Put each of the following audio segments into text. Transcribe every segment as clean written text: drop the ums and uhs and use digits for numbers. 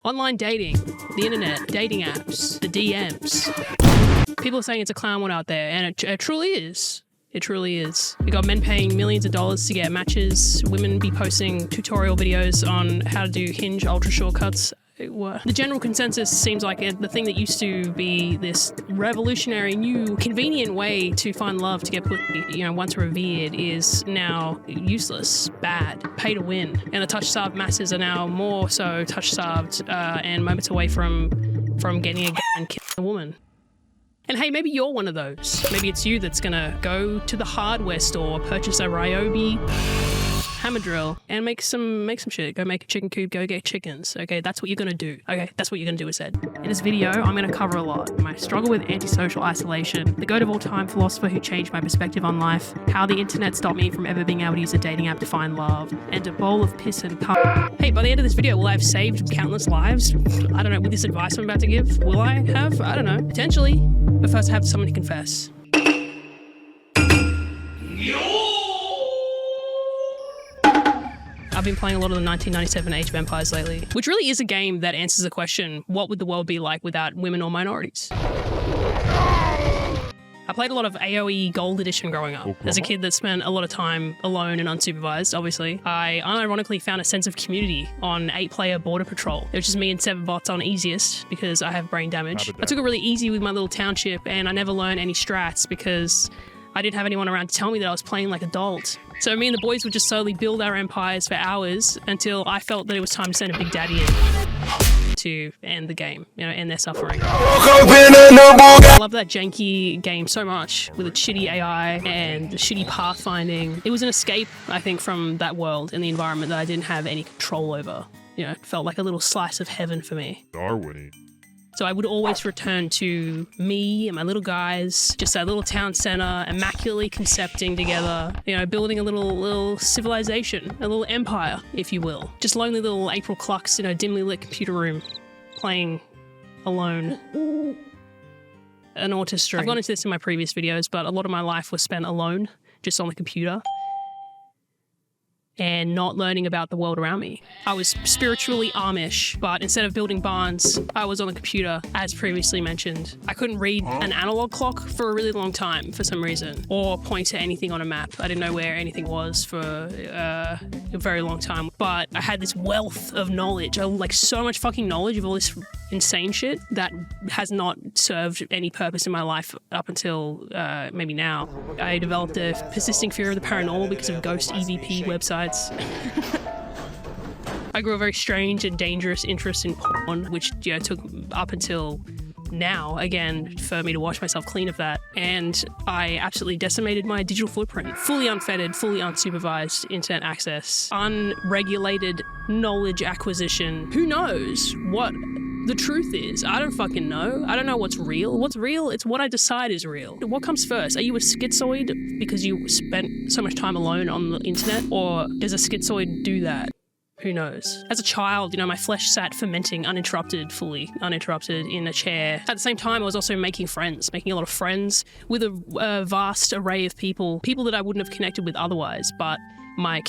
Online dating, the internet, dating apps, the DMs. People are saying it's a clown world out there, and it truly is. It truly is. We got men paying millions of dollars to get matches, women be posting tutorial videos on how to do Hinge ultra shortcuts. The general consensus seems like the thing that used to be this revolutionary, new, convenient way to find love, to get pussy, once revered, is now useless, bad, pay to win. And the touch-starved masses are now more so touch-starved and moments away from getting a gun and killing a woman. And hey, maybe you're one of those. Maybe it's you that's gonna go to the hardware store, purchase a Ryobi hammer drill, and make some shit. Go make a chicken coop, go get chickens. Okay, that's what you're gonna do. Okay, that's what you're gonna do instead. In this video, I'm gonna cover a lot. My struggle with antisocial isolation, the goat of all time philosopher who changed my perspective on life, how the internet stopped me from ever being able to use a dating app to find love, and a bowl of piss and cum. Hey, by the end of this video, will I have saved countless lives? I don't know, with this advice I'm about to give, will I have? I don't know, potentially. But first I have someone to confess. I've been playing a lot of the 1997 Age of Empires lately, which really is a game that answers the question, what would the world be like without women or minorities? I played a lot of AoE Gold Edition growing up. As a kid that spent a lot of time alone and unsupervised, obviously, I unironically found a sense of community on 8-player Border Patrol. It was just me and 7 bots on easiest because I have brain damage. I took it really easy with my little township, and I never learned any strats because I didn't have anyone around to tell me that I was playing like adult. So me and the boys would just slowly build our empires for hours until I felt that it was time to send a big daddy in to end the game, end their suffering. I love that janky game so much, with its shitty AI and the shitty pathfinding. It was an escape, I think, from that world and the environment that I didn't have any control over. It felt like a little slice of heaven for me. Darwin. So I would always return to me and my little guys, just that little town center, immaculately concepting together, building a little civilization, a little empire, if you will. Just lonely little April clucks in a dimly lit computer room, playing alone. An orchestra. I've gone into this in my previous videos, but a lot of my life was spent alone, just on the computer, and not learning about the world around me. I was spiritually Amish, but instead of building barns, I was on the computer, as previously mentioned. I couldn't read an analog clock for a really long time for some reason, or point to anything on a map. I didn't know where anything was for a very long time, but I had this wealth of knowledge, like so much fucking knowledge of all this insane shit that has not served any purpose in my life up until maybe now. I developed a persisting fear of the paranormal because of ghost EVP websites. I grew a very strange and dangerous interest in porn, which took up until now, again, for me to wash myself clean of that. And I absolutely decimated my digital footprint. Fully unfettered, fully unsupervised internet access, unregulated knowledge acquisition. Who knows what the truth is? I don't fucking know. I don't know what's real. What's real? It's what I decide is real. What comes first? Are you a schizoid because you spent so much time alone on the internet? Or does a schizoid do that? Who knows? As a child, my flesh sat fermenting fully uninterrupted in a chair. At the same time, I was also making a lot of friends with a vast array of people that I wouldn't have connected with otherwise, but my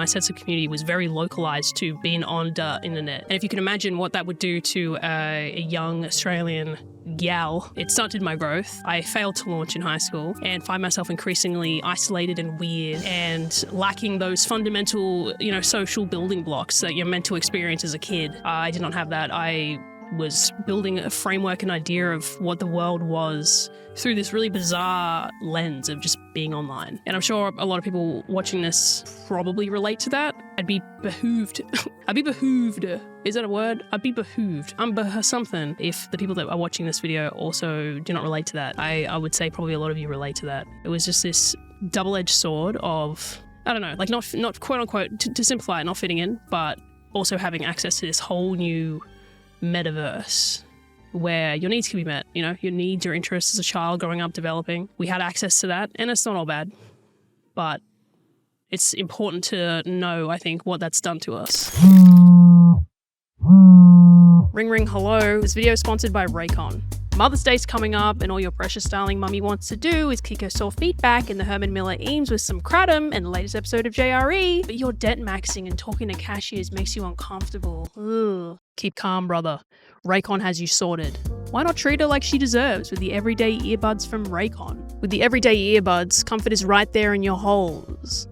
sense of community was very localized to being on the internet. And if you can imagine what that would do to a young Australian gal, it stunted my growth. I failed to launch in high school and find myself increasingly isolated and weird and lacking those fundamental, social building blocks that you're meant to experience as a kid. I did not have that. I was building a framework and idea of what the world was through this really bizarre lens of just being online. And I'm sure a lot of people watching this probably relate to that. I'd be behooved. Is that a word? I'd be behooved. Something. If the people that are watching this video also do not relate to that, I would say probably a lot of you relate to that. It was just this double-edged sword of, I don't know, like not quote unquote, to simplify it, not fitting in, but also having access to this whole new metaverse where your needs can be met, your needs, your interests as a child growing up, developing. We had access to that, and it's not all bad, but it's important to know, I think, what that's done to us. Ring ring hello. This video is sponsored by Raycon. Mother's Day's coming up, and all your precious darling mummy wants to do is kick her sore feet back in the Herman Miller Eames with some kratom and the latest episode of JRE. But your debt maxing and talking to cashiers makes you uncomfortable. Ugh. Keep calm, brother. Raycon has you sorted. Why not treat her like she deserves with the everyday earbuds from Raycon? With the everyday earbuds, comfort is right there in your holes.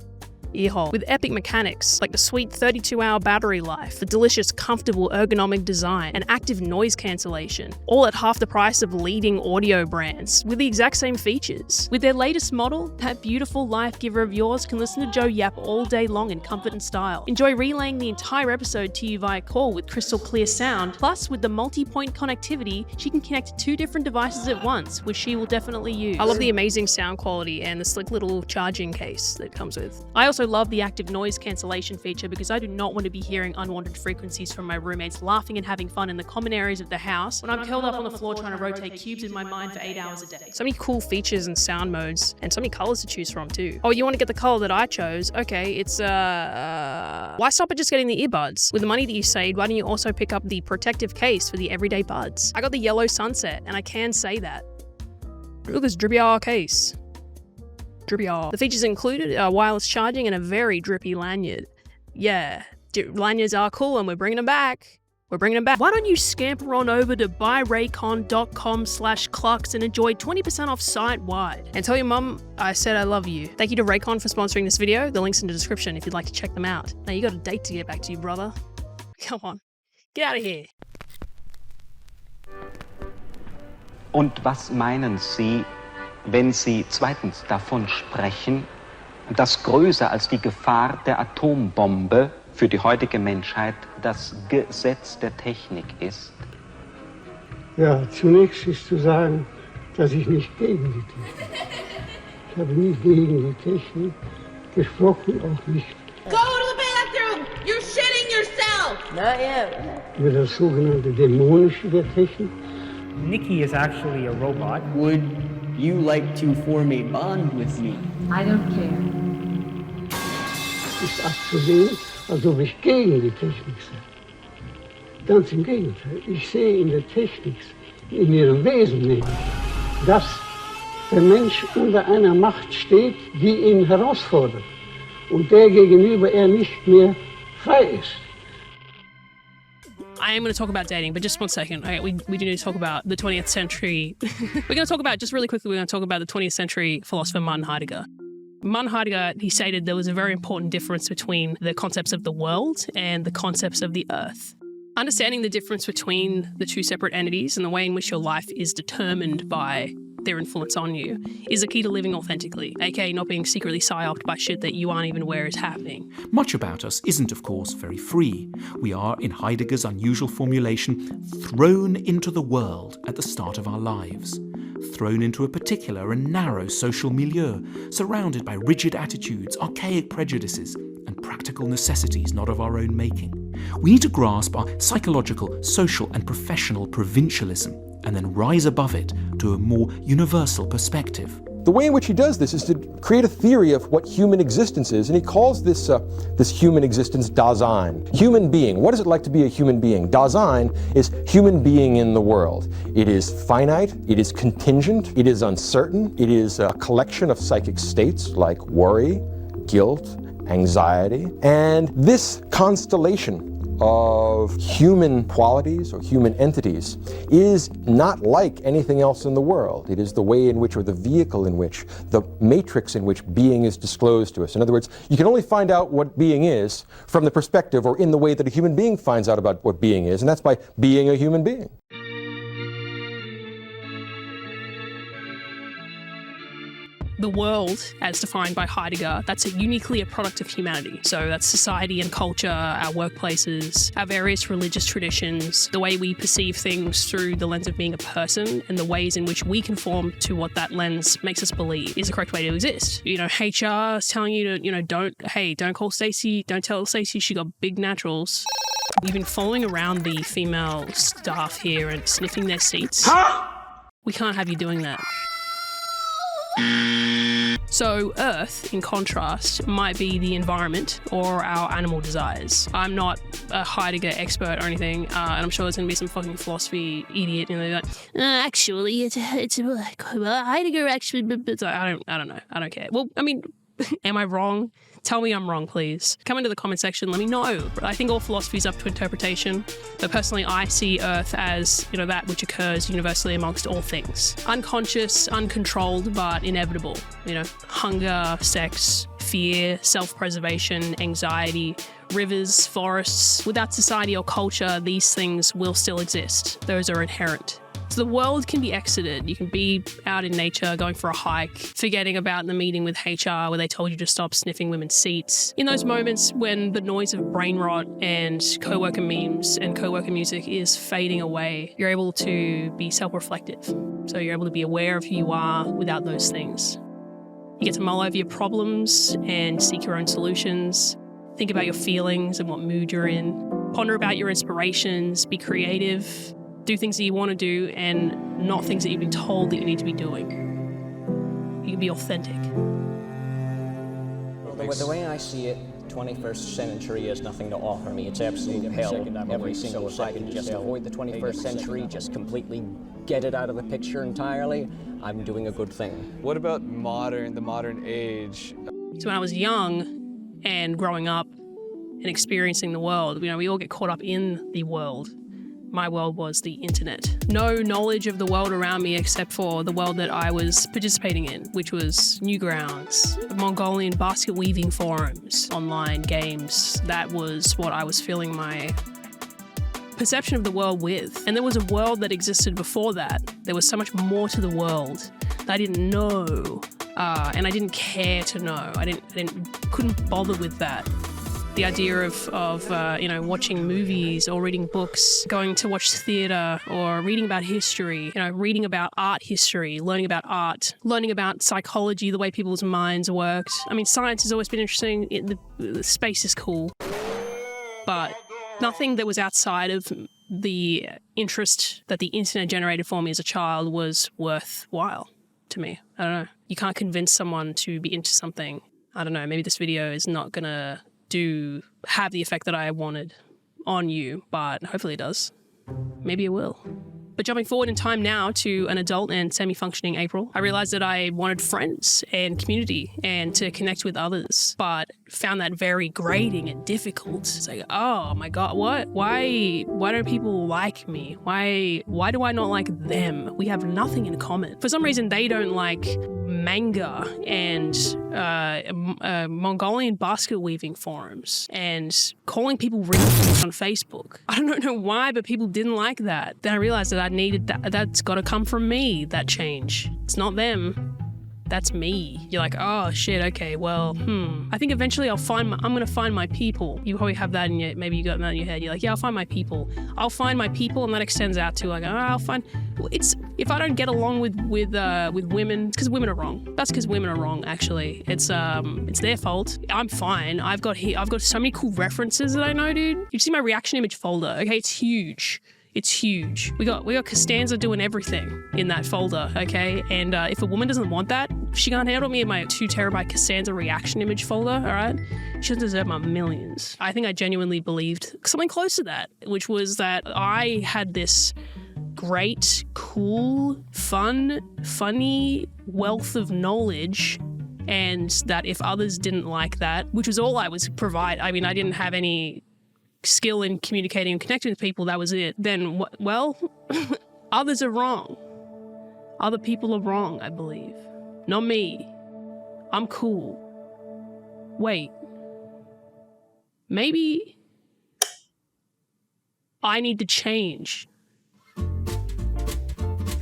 Earhole. With epic mechanics, like the sweet 32-hour battery life, the delicious, comfortable ergonomic design, and active noise cancellation, all at half the price of leading audio brands, with the exact same features. With their latest model, that beautiful life giver of yours can listen to Joe yap all day long in comfort and style. Enjoy relaying the entire episode to you via call with crystal clear sound, plus with the multi-point connectivity, she can connect to 2 different devices at once, which she will definitely use. I love the amazing sound quality and the slick little charging case that comes with. I also love the active noise cancellation feature because I do not want to be hearing unwanted frequencies from my roommates laughing and having fun in the common areas of the house when I'm curled up on the floor trying to rotate cubes in my mind for 8 hours a day. So many cool features and sound modes, and so many colors to choose from too. Oh, you want to get the color that I chose? Okay, it's why stop at just getting the earbuds? With the money that you saved, why don't you also pick up the protective case for the everyday buds? I got the yellow sunset, and I can say that. Look at this drippy case. Drippy. The features included are wireless charging and a very drippy lanyard. Yeah, lanyards are cool and we're bringing them back. Why don't you scamper on over to buyraycon.com/clucks and enjoy 20% off site-wide. And tell your mum I said I love you. Thank you to Raycon for sponsoring this video. The link's in the description if you'd like to check them out. Now you got a date to get back to you, brother. Come on, get out of here. Und was meinen Sie, wenn Sie zweitens davon sprechen, dass größer als die Gefahr der Atombombe für die heutige Menschheit das Gesetz der Technik ist? Ja, zunächst ist zu sagen, dass ich nicht gegen die Technik. Ich habe nie gegen die Technik gesprochen, auch nicht. Go to the bathroom! You're shitting yourself! Not yet. Über das sogenannte Dämonische der Technik. Nikki is actually a robot. Would you like to form a bond with me? I don't care. Ist abzusehen, als ob ich gegen die Technik sei. Ganz im Gegenteil. Ich sehe in der Technik, in ihrem Wesen nämlich, dass der Mensch unter einer Macht steht, die ihn herausfordert und der gegenüber er nicht mehr frei ist. I am going to talk about dating, but just 1 second. Okay, we do need to talk about the 20th century. We're going to talk about, just really quickly, we're going to talk about the 20th century philosopher Martin Heidegger. Martin Heidegger, he stated there was a very important difference between the concepts of the world and the concepts of the earth. Understanding the difference between the 2 separate entities and the way in which your life is determined by their influence on you is a key to living authentically, aka not being secretly psyoped by shit that you aren't even aware is happening. Much about us isn't, of course, very free. We are, in Heidegger's unusual formulation, thrown into the world at the start of our lives. Thrown into a particular and narrow social milieu, surrounded by rigid attitudes, archaic prejudices, and practical necessities not of our own making. We need to grasp our psychological, social, and professional provincialism, and then rise above it to a more universal perspective. The way in which he does this is to create a theory of what human existence is, and he calls this human existence Dasein. Human being. What is it like to be a human being? Dasein is human being in the world. It is finite, it is contingent, it is uncertain, it is a collection of psychic states like worry, guilt, anxiety, and this constellation of human qualities or human entities is not like anything else in the world. It is the way in which, or the vehicle in which, the matrix in which being is disclosed to us. In other words, you can only find out what being is from the perspective or in the way that a human being finds out about what being is, and that's by being a human being. The world, as defined by Heidegger, that's uniquely a product of humanity. So that's society and culture, our workplaces, our various religious traditions, the way we perceive things through the lens of being a person, and the ways in which we conform to what that lens makes us believe is the correct way to exist. You know, HR is telling you to, don't call Stacey, don't tell Stacey she got big naturals. We've been following around the female staff here and sniffing their seats. We can't have you doing that. So Earth, in contrast, might be the environment or our animal desires. I'm not a Heidegger expert or anything, and I'm sure there's going to be some fucking philosophy idiot, like, actually, it's Heidegger actually, but I don't know. I don't care. Well, I mean, am I wrong? Tell me I'm wrong, please. Come into the comment section, let me know. I think all philosophy is up to interpretation, but personally I see Earth as, that which occurs universally amongst all things. Unconscious, uncontrolled, but inevitable. Hunger, sex, fear, self-preservation, anxiety, rivers, forests. Without society or culture, these things will still exist. Those are inherent. So the world can be exited. You can be out in nature, going for a hike, forgetting about the meeting with HR where they told you to stop sniffing women's seats. In those moments when the noise of brain rot and coworker memes and coworker music is fading away, you're able to be self-reflective. So you're able to be aware of who you are without those things. You get to mull over your problems and seek your own solutions. Think about your feelings and what mood you're in. Ponder about your inspirations, be creative. Do things that you want to do and not things that you've been told that you need to be doing. You can be authentic. The way I see it, 21st century has nothing to offer me. It's absolute hell every single second. Just avoid the 21st century, just completely get it out of the picture entirely. I'm doing a good thing. What about the modern age? So when I was young and growing up and experiencing the world, we all get caught up in the world. My world was the internet. No knowledge of the world around me except for the world that I was participating in, which was Newgrounds, Mongolian basket weaving forums, online games. That was what I was filling my perception of the world with. And there was a world that existed before that. There was so much more to the world that I didn't know, and I didn't care to know. I couldn't bother with that. The idea of watching movies or reading books, going to watch theatre or reading about history, reading about art history, learning about art, learning about psychology, the way people's minds worked. I mean, science has always been interesting. The space is cool. But nothing that was outside of the interest that the internet generated for me as a child was worthwhile to me. I don't know. You can't convince someone to be into something. I don't know. Maybe this video is not going to have the effect that I wanted on you, but hopefully it does. Maybe it will. But jumping forward in time now to an adult and semi-functioning April, I realized that I wanted friends and community and to connect with others, but found that very grating and difficult. It's like, oh my God, what? Why don't people like me? Why do I not like them? We have nothing in common. For some reason, they don't like manga and Mongolian basket weaving forums and calling people racist on Facebook. I don't know why, but people didn't like that. Then I realized that I needed that. That's got to come from me, that change. It's not them. That's me. You're like, oh shit, okay, well, I think eventually I'm gonna find my people. You probably have that in your, maybe you got that in your head. You're like, yeah, I'll find my people. I'll find my people, and that extends out to like, I'll find. Well, it's if I don't get along with women, it's because women are wrong. That's because women are wrong. Actually, it's their fault. I'm fine. I've got so many cool references that I know, dude. You see my reaction image folder? Okay, it's huge. It's huge. We got Costanza doing everything in that folder, okay? And if a woman doesn't want that, she can't handle me in my 2 terabyte Costanza reaction image folder, all right? She doesn't deserve my millions. I think I genuinely believed something close to that, which was that I had this great, cool, fun, funny wealth of knowledge, and that if others didn't like that, which was all I was provide. I mean, I didn't have any skill in communicating and connecting with people, that was it. Then, well, others are wrong. Other people are wrong, I believe. Not me. I'm cool. Wait. Maybe I need to change.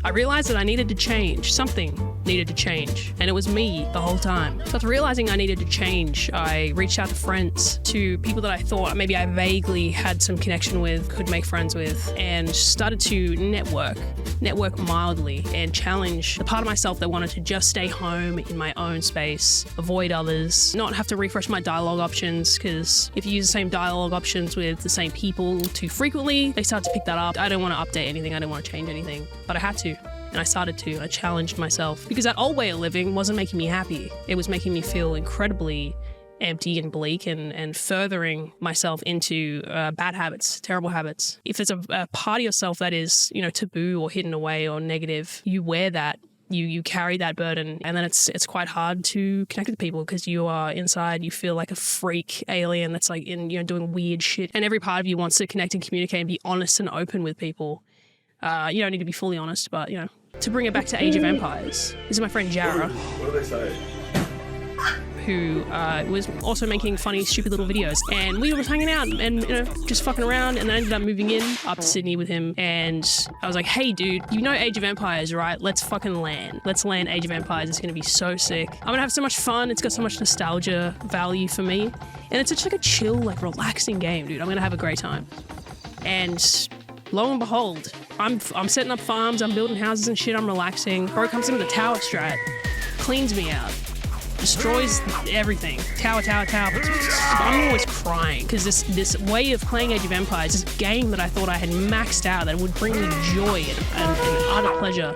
I realized that I needed to change. Something needed to change. And it was me the whole time. So after realizing I needed to change, I reached out to friends, to people that I thought maybe I vaguely had some connection with, could make friends with, and started to network mildly and challenge the part of myself that wanted to just stay home in my own space, avoid others, not have to refresh my dialogue options, because if you use the same dialogue options with the same people too frequently, they start to pick that up. I don't want to update anything. I don't want to change anything, but I had to. And I started to. I challenged myself because that old way of living wasn't making me happy. It was making me feel incredibly empty and bleak and furthering myself into bad habits, terrible habits. If there's a part of yourself that is, taboo or hidden away or negative, you wear that. You carry that burden, and then it's quite hard to connect with people because you are inside. You feel like a freak alien that's like doing weird shit, and every part of you wants to connect and communicate and be honest and open with people. You don't need to be fully honest, but to bring it back to Age of Empires, this is my friend Jara. What do they say? Who was also making funny, stupid little videos. And we were hanging out and, just fucking around. And I ended up moving in up to Sydney with him. And I was like, hey, dude, Age of Empires, right? Let's fucking land. Let's land Age of Empires. It's going to be so sick. I'm going to have so much fun. It's got so much nostalgia value for me. And it's just like a chill, like relaxing game, dude. I'm going to have a great time. And lo and behold, I'm setting up farms. I'm building houses and shit. I'm relaxing. Bro comes in with a tower strat, cleans me out. Destroys everything. Tower. I'm always crying because this way of playing Age of Empires, this game that I thought I had maxed out, that would bring me joy and utter pleasure.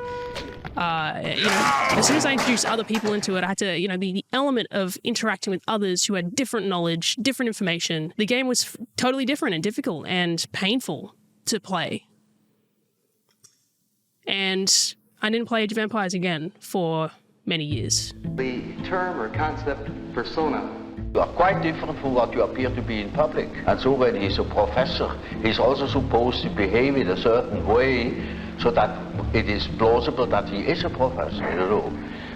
As soon as I introduced other people into it, I had to, the element of interacting with others who had different knowledge, different information. The game was totally different and difficult and painful to play. And I didn't play Age of Empires again for many years. The term or concept persona. You are quite different from what you appear to be in public. And so when he's a professor, he's also supposed to behave in a certain way so that it is plausible that he is a professor,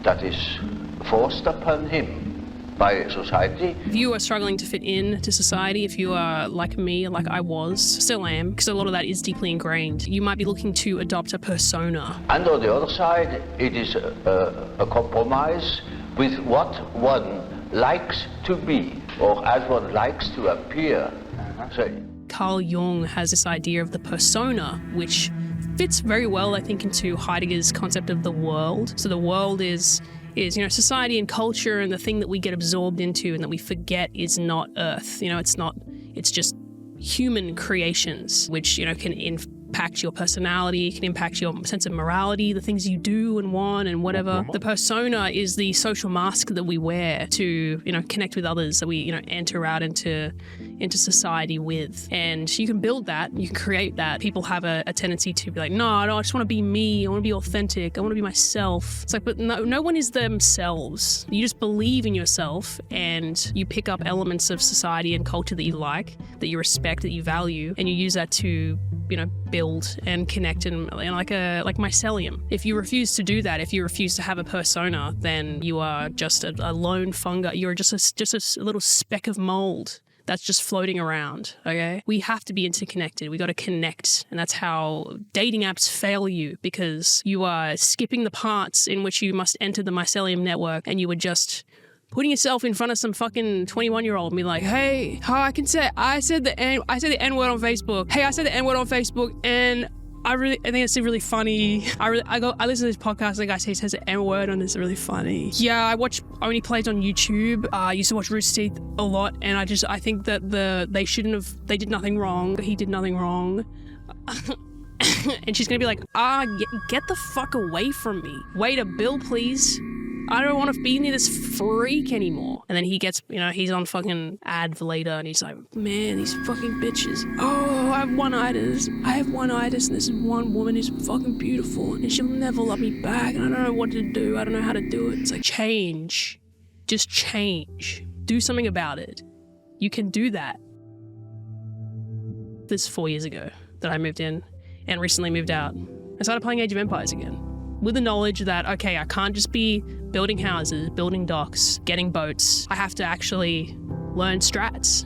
that is forced upon him by society. If you are struggling to fit in to society, if you are like me, like I was, still am, because a lot of that is deeply ingrained, you might be looking to adopt a persona. And on the other side, it is a compromise with what one likes to be, or as one likes to appear. Carl Jung has this idea of the persona, which fits very well, I think, into Heidegger's concept of the world. So the world is society and culture, and the thing that we get absorbed into and that we forget is not Earth. It's just human creations, which, can impact your personality, can impact your sense of morality, the things you do and want and whatever. The persona is the social mask that we wear to, connect with others, that we, enter out into society with. And you can build that, you can create that. People have a tendency to be like, no, I just want to be me, I want to be authentic, I want to be myself. It's like, but no one is themselves. You just believe in yourself and you pick up elements of society and culture that you like, that you respect, that you value, and you use that to, build and connect and like mycelium. If you refuse to do that, if you refuse to have a persona, then you are just a lone fungi. You're just a little speck of mold that's just floating around, okay? We have to be interconnected. We got to connect. And that's how dating apps fail you, because you are skipping the parts in which you must enter the mycelium network, and you are just putting yourself in front of some fucking 21-year-old and be like, hey, I said the N-word on Facebook. Hey, I said the N-word on Facebook, and I think it's really funny. I listen to this podcast and the guy says the N-word and it's really funny. Yeah, I watch Only Plays on YouTube. I used to watch Rooster Teeth a lot, and I think that they did nothing wrong. He did nothing wrong. And she's gonna be like, get the fuck away from me. Wait a bill, please. I don't want to be near this freak anymore. And then he gets, he's on fucking ad later and he's like, man, these fucking bitches. Oh, I have one-itis, and this one woman who's fucking beautiful and she'll never love me back and I don't know what to do. I don't know how to do it. It's like, change. Just change. Do something about it. You can do that. This is 4 years ago that I moved in and recently moved out. I started playing Age of Empires again, with the knowledge that, okay, I can't just be building houses, building docks, getting boats. I have to actually learn strats.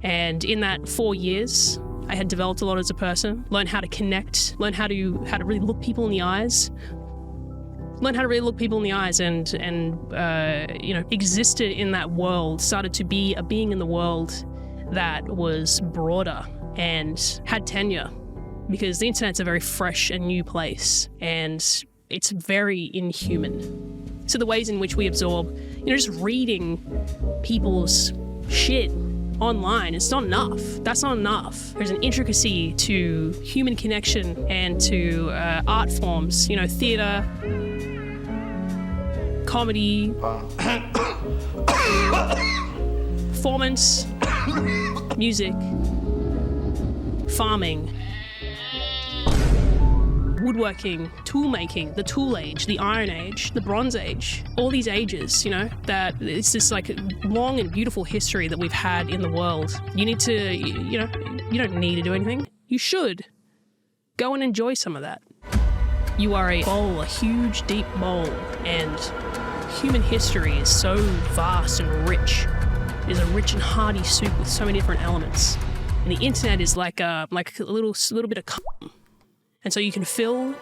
And in that 4 years, I had developed a lot as a person, learned how to connect, learned how to really look people in the eyes, and existed in that world, started to be a being in the world that was broader and had tenure, because the internet's a very fresh and new place and it's very inhuman. So the ways in which we absorb, just reading people's shit online. It's not enough. That's not enough. There's an intricacy to human connection and to art forms, theater, comedy, performance, music, farming, woodworking, tool making, the tool age, the iron age, the bronze age, all these ages, that it's this like long and beautiful history that we've had in the world. You need to, you don't need to do anything. You should go and enjoy some of that. You are a bowl, a huge, deep bowl, and human history is so vast and rich. It is a rich and hearty soup with so many different elements. And the internet is like a little bit of cum. And so you can fill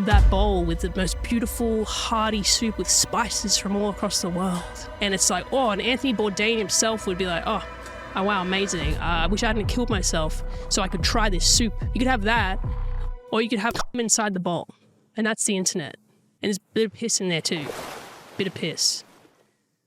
that bowl with the most beautiful, hearty soup with spices from all across the world. And it's like, and Anthony Bourdain himself would be like, oh wow, amazing. I wish I hadn't killed myself so I could try this soup. You could have that, or you could have cum inside the bowl. And that's the internet. And there's a bit of piss in there too. Bit of piss.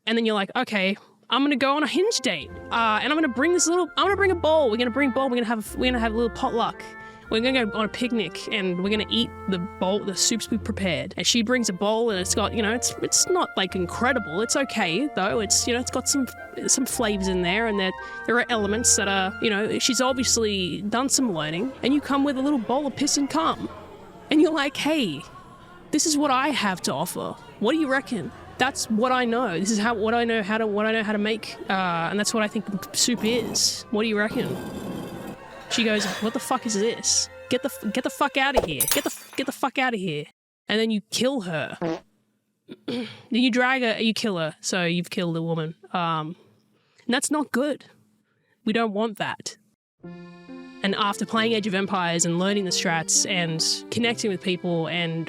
And then you're like, okay, I'm gonna go on a Hinge date. And I'm gonna bring a bowl. We're gonna bring a bowl. We're gonna have a little potluck. We're gonna go on a picnic and we're gonna eat the soups we prepared. And she brings a bowl and it's got, it's not like incredible. It's okay though. It's got some flavors in there, and there are elements that are, she's obviously done some learning. And you come with a little bowl of piss and cum, and you're like, hey, this is what I have to offer. What do you reckon? That's what I know. This is what I know how to make, and that's what I think soup is. What do you reckon? She goes, what the fuck is this? Get the fuck out of here. Get the fuck out of here. And then you kill her. Then you drag her, you kill her. So you've killed a woman. And that's not good. We don't want that. And after playing Age of Empires and learning the strats and connecting with people and,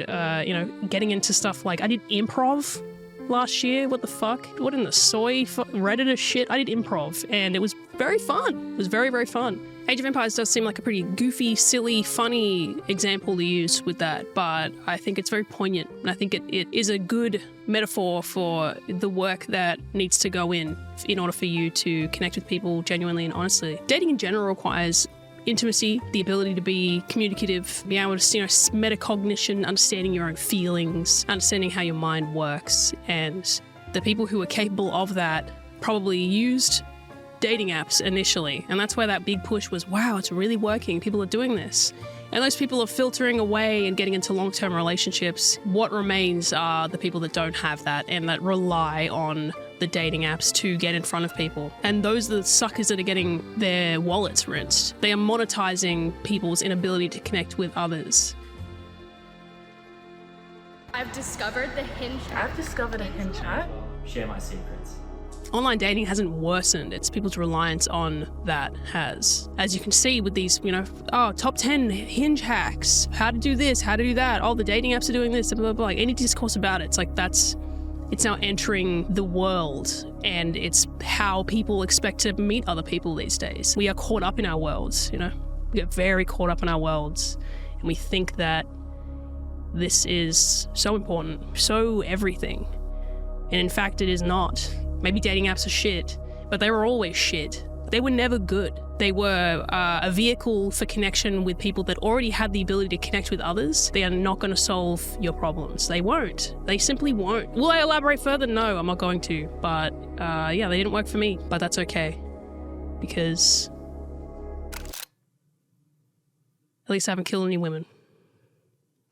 getting into stuff like, I did improv last year. What the fuck? What in the soy Redditor shit? I did improv and it was very fun. It was very, very fun. Age of Empires does seem like a pretty goofy, silly, funny example to use with that, but I think it's very poignant, and I think it is a good metaphor for the work that needs to go in order for you to connect with people genuinely and honestly. Dating in general requires intimacy, the ability to be communicative, being able to, metacognition, understanding your own feelings, understanding how your mind works, and the people who are capable of that probably used dating apps initially, and that's where that big push was, wow, it's really working, people are doing this. And those people are filtering away and getting into long-term relationships. What remains are the people that don't have that and that rely on the dating apps to get in front of people. And those are the suckers that are getting their wallets rinsed. They are monetizing people's inability to connect with others. I've discovered a Hinge app. Share my secrets. Online dating hasn't worsened. It's people's reliance on that has. As you can see with these, top 10 Hinge hacks, how to do this, how to do that, the dating apps are doing this, blah, blah, blah. Like any discourse about it, it's like it's now entering the world, and it's how people expect to meet other people these days. We are caught up in our worlds, we get very caught up in our worlds, and we think that this is so important, so everything. And in fact, it is not. Maybe dating apps are shit, but they were always shit. They were never good. They were a vehicle for connection with people that already had the ability to connect with others. They are not going to solve your problems. They won't. They simply won't. Will I elaborate further? No, I'm not going to. But they didn't work for me. But that's okay. Because at least I haven't killed any women.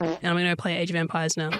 And I'm going to play Age of Empires now.